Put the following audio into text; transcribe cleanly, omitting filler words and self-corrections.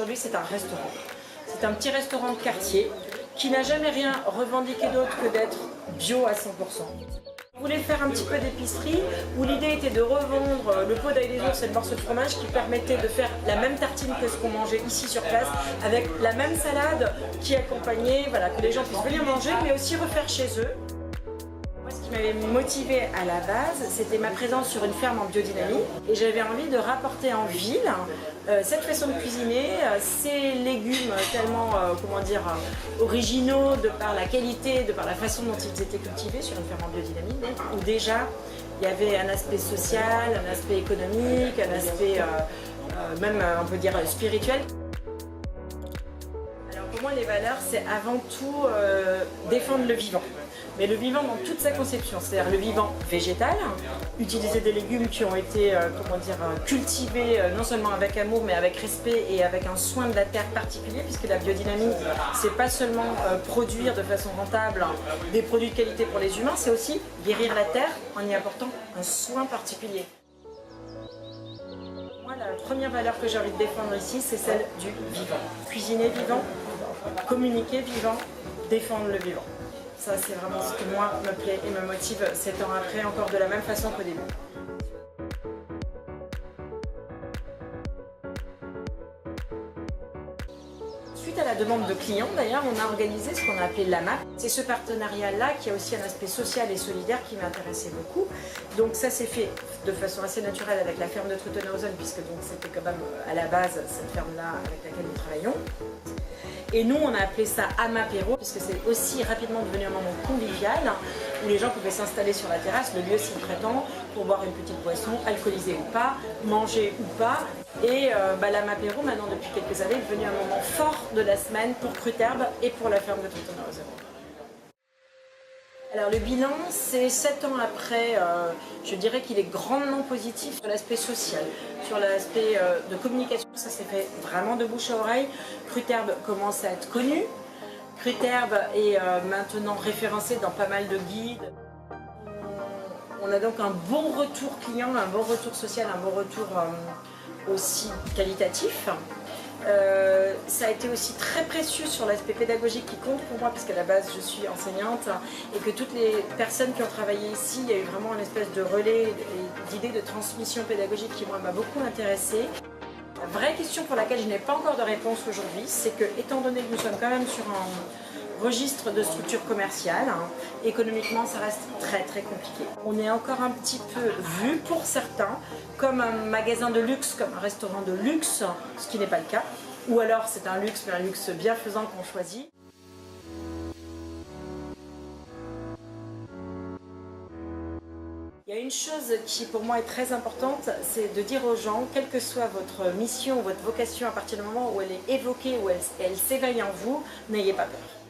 aujourd'hui, c'est un restaurant. C'est un petit restaurant de quartier qui n'a jamais rien revendiqué d'autre que d'être bio à 100%. On voulait faire un petit peu d'épicerie où l'idée était de revendre le pot d'ail des ours et le morceau de fromage qui permettait de faire la même tartine que ce qu'on mangeait ici sur place avec la même salade qui accompagnait, voilà, que les gens puissent venir manger mais aussi refaire chez eux. Moi, ce qui m'avait motivée à la base, c'était ma présence sur une ferme en biodynamie et j'avais envie de rapporter en ville cette façon de cuisiner, ces légumes tellement originaux de par la qualité, de par la façon dont ils étaient cultivés sur une ferme en biodynamie, où déjà il y avait un aspect social, un aspect économique, un aspect même on peut dire spirituel. Alors pour moi les valeurs c'est avant tout défendre le vivant. Mais le vivant dans toute sa conception, c'est-à-dire le vivant végétal, utiliser des légumes qui ont été cultivés non seulement avec amour mais avec respect et avec un soin de la terre particulier, puisque la biodynamie, c'est pas seulement produire de façon rentable des produits de qualité pour les humains, c'est aussi guérir la terre en y apportant un soin particulier. Moi, la première valeur que j'ai envie de défendre ici, c'est celle du vivant. Cuisiner vivant, communiquer vivant, défendre le vivant. Ça, c'est vraiment ce qui, moi, me plaît et me motive 7 ans après, encore de la même façon qu'au début. Suite à la demande de clients, d'ailleurs, on a organisé ce qu'on a appelé l'AMAP. C'est ce partenariat-là qui a aussi un aspect social et solidaire qui m'intéressait beaucoup. Donc ça s'est fait de façon assez naturelle avec la ferme de Truttenhausen, puisque c'était quand même à la base cette ferme-là avec laquelle nous travaillons. Et nous, on a appelé ça Amapéro, puisque c'est aussi rapidement devenu un moment convivial, où les gens pouvaient s'installer sur la terrasse, le lieu s'y prêtant, pour boire une petite boisson, alcoolisée ou pas, manger ou pas. Et l'Amapéro, maintenant depuis quelques années, est devenu un moment fort de la semaine pour Cruterbe et pour la ferme de Truttenhausen. Alors le bilan, c'est 7 ans après, je dirais qu'il est grandement positif sur l'aspect social, sur l'aspect de communication. Ça s'est fait vraiment de bouche à oreille. Cruterbe commence à être connu. Cruterbe est maintenant référencé dans pas mal de guides. On a donc un bon retour client, un bon retour social, un bon retour aussi qualitatif. Ça a été aussi très précieux sur l'aspect pédagogique qui compte pour moi, puisqu'à la base je suis enseignante et que toutes les personnes qui ont travaillé ici, il y a eu vraiment une espèce de relais et d'idée de transmission pédagogique qui moi m'a beaucoup intéressée. La vraie question pour laquelle je n'ai pas encore de réponse aujourd'hui, c'est que étant donné que nous sommes quand même sur un registre de structure commerciale, économiquement ça reste très très compliqué. On est encore un petit peu vu pour certains comme un magasin de luxe, comme un restaurant de luxe, ce qui n'est pas le cas. Ou alors c'est un luxe, mais un luxe bienfaisant qu'on choisit. Il y a une chose qui pour moi est très importante, c'est de dire aux gens, quelle que soit votre mission, votre vocation, à partir du moment où elle est évoquée, où elle s'éveille en vous, n'ayez pas peur.